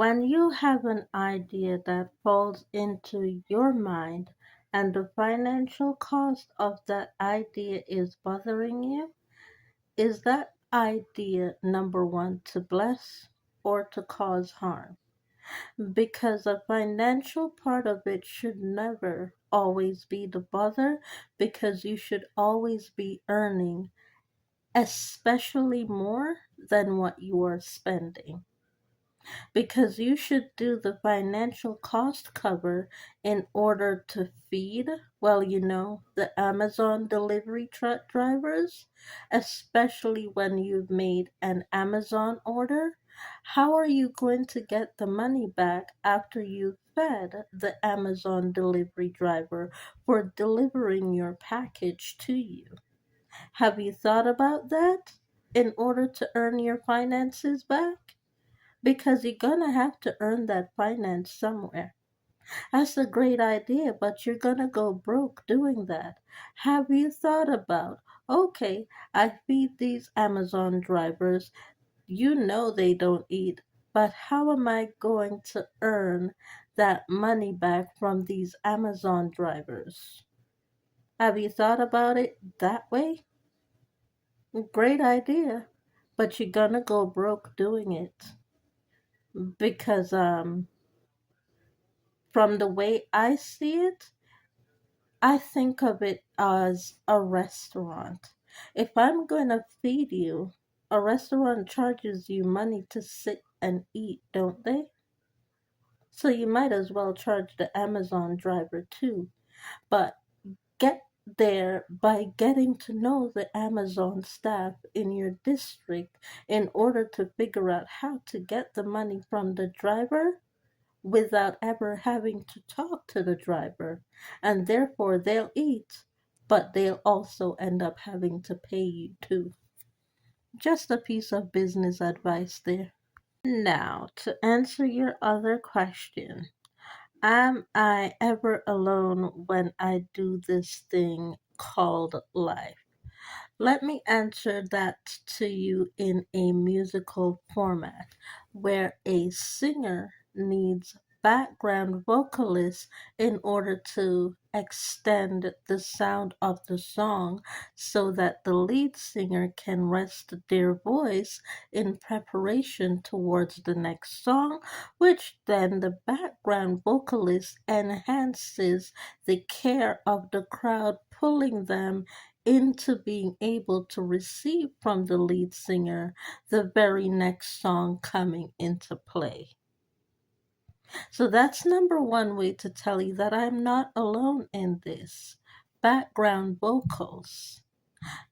When you have an idea that falls into your mind and the financial cost of that idea is bothering you, is that idea number one to bless or to cause harm? Because the financial part of it should never always be the bother, because you should always be earning, especially more than what you are spending, because you should do the financial cost cover in order to feed, well, the Amazon delivery truck drivers, especially when you've made an Amazon order. How are you going to get the money back after you've fed the Amazon delivery driver for delivering your package to you? Have you thought about that in order to earn your finances back? Because you're gonna have to earn that finance somewhere. That's a great idea, but you're gonna go broke doing that. Have you thought about, okay, I feed these Amazon drivers, they don't eat, but how am I going to earn that money back from these Amazon drivers? Have you thought about it that way? Great idea, but you're gonna go broke doing it because from the way I see it, I think of it as a restaurant. If I'm going to feed you, a restaurant charges you money to sit and eat, don't they? So you might as well charge the Amazon driver too. But get there by getting to know the Amazon staff in your district in order to figure out how to get the money from the driver without ever having to talk to the driver. And therefore, they'll eat, but they'll also end up having to pay you too. Just a piece of business advice there. Now, to answer your other question, am I ever alone when I do this thing called life? Let me answer that to you in a musical format where a singer needs background vocalists in order to extend the sound of the song so that the lead singer can rest their voice in preparation towards the next song, which then the background vocalist enhances the care of the crowd, pulling them into being able to receive from the lead singer the very next song coming into play. So that's number one way to tell you that I'm not alone in this. Background vocals.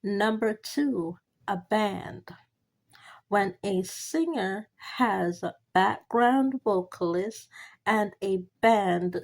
Number two, a band. When a singer has a background vocalist and a band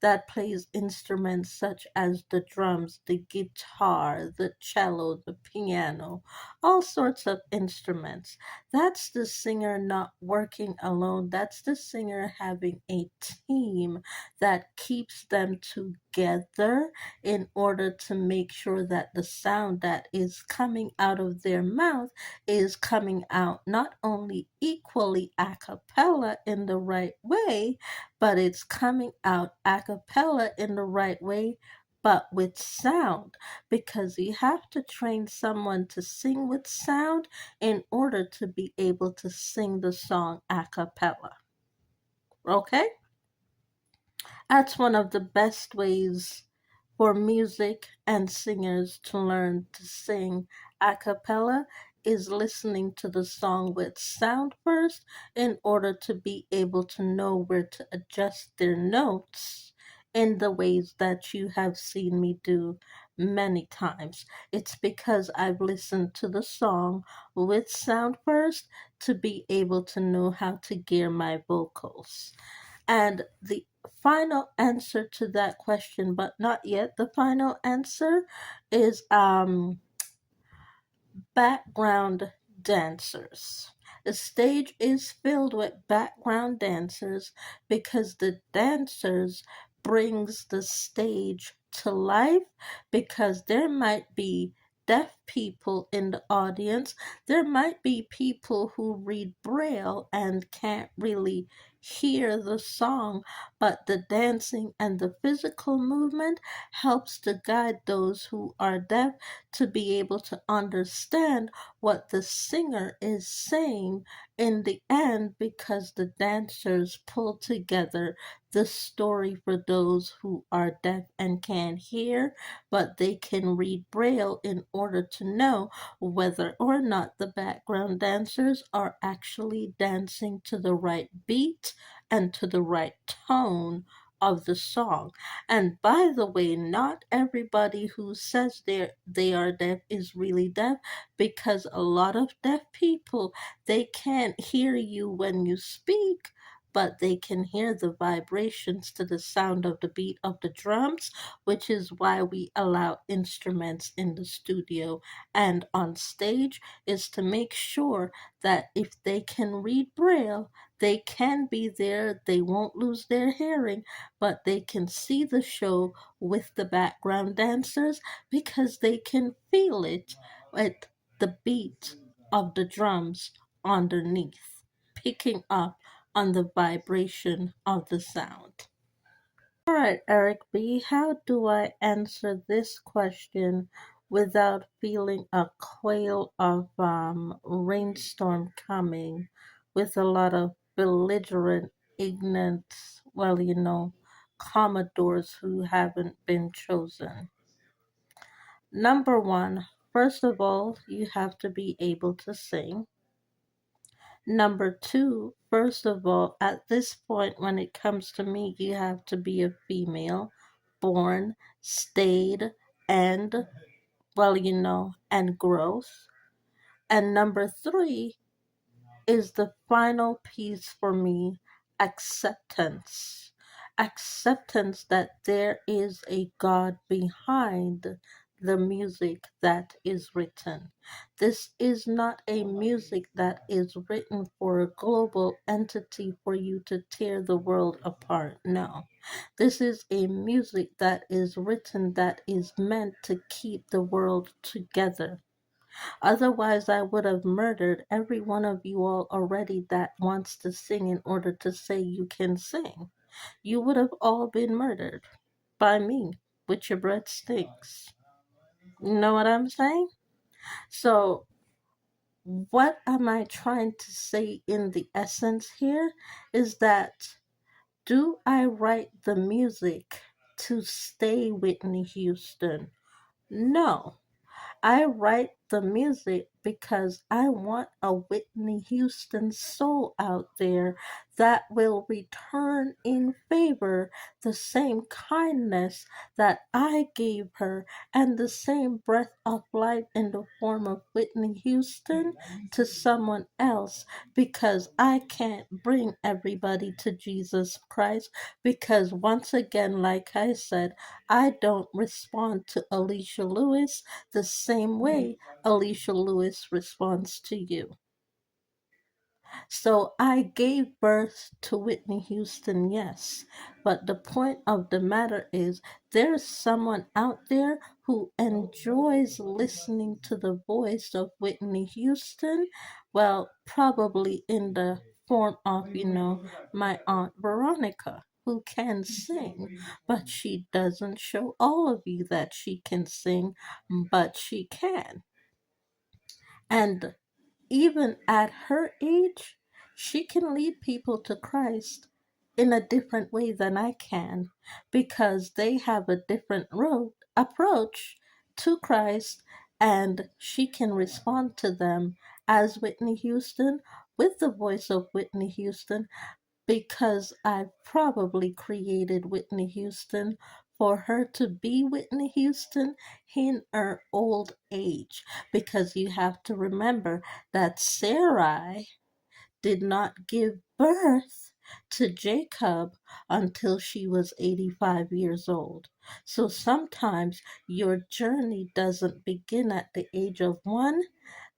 that plays instruments such as the drums, the guitar, the cello, the piano, all sorts of instruments. That's the singer not working alone. That's the singer having a team that keeps them together in order to make sure that the sound that is coming out of their mouth is coming out not only equally a cappella in the right way, but it's coming out a cappella in the right way, but with sound, because you have to train someone to sing with sound in order to be able to sing the song a cappella. Okay? That's one of the best ways for music and singers to learn to sing a cappella is listening to the song with sound first in order to be able to know where to adjust their notes in the ways that you have seen me do many times. It's because I've listened to the song with sound first to be able to know how to gear my vocals. And the final answer to that question, but not yet the final answer, is background dancers. The stage is filled with background dancers because the dancers brings the stage to life, because there might be deaf people in the audience. There might be people who read Braille and can't really hear the song, but the dancing and the physical movement helps to guide those who are deaf to be able to understand what the singer is saying in the end, because the dancers pull together the story for those who are deaf and can't hear, but they can read Braille in order to know whether or not the background dancers are actually dancing to the right beat and to the right tone of the song. And by the way, not everybody who says they are deaf is really deaf, because a lot of deaf people, they can't hear you when you speak, but they can hear the vibrations to the sound of the beat of the drums, which is why we allow instruments in the studio and on stage, is to make sure that if they can read Braille, they can be there, they won't lose their hearing, but they can see the show with the background dancers because they can feel it at the beat of the drums underneath, picking up on the vibration of the sound. All right, Eric B., how do I answer this question without feeling a quail of rainstorm coming with a lot of belligerent, ignorant, commodores who haven't been chosen? Number one, first of all, you have to be able to sing. Number two, first of all, at this point, when it comes to me, you have to be a female, born, stayed, and, and growth. And number three is the final piece for me: acceptance. Acceptance that there is a God behind the music that is written. This is not a music that is written for a global entity for you to tear the world apart. No. This is a music that is written that is meant to keep the world together. Otherwise, I would have murdered every one of you all already that wants to sing in order to say you can sing. You would have all been murdered by me, which your breath stinks. You know what I'm saying? So, what am I trying to say in the essence here is that, do I write the music to stay Whitney Houston? No. I write the music because I want a Whitney Houston soul out there that will return in favor the same kindness that I gave her, and the same breath of life in the form of Whitney Houston to someone else, because I can't bring everybody to Jesus Christ, because once again, like I said, I don't respond to Alicia Lewis the same way Alicia Lewis responds to you. So I gave birth to Whitney Houston, yes, but the point of the matter is, there's someone out there who enjoys listening to the voice of Whitney Houston, well, probably in the form of, my Aunt Veronica, who can sing, but she doesn't show all of you that she can sing, but she can. And even at her age, she can lead people to Christ in a different way than I can, because they have a different road approach to Christ, and she can respond to them as Whitney Houston with the voice of Whitney Houston, because I probably created Whitney Houston for her to be Whitney Houston in her old age. Because you have to remember that Sarai did not give birth to Jacob until she was 85 years old. So sometimes your journey doesn't begin at the age of 1.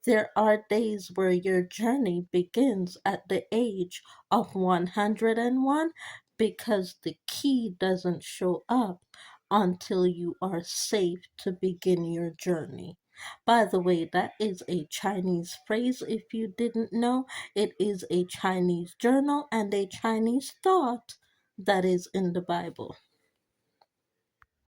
There are days where your journey begins at the age of 101, because the key doesn't show up until you are safe to begin your journey. By the way, that is a Chinese phrase. If you didn't know, it is a Chinese journal and a Chinese thought that is in the Bible.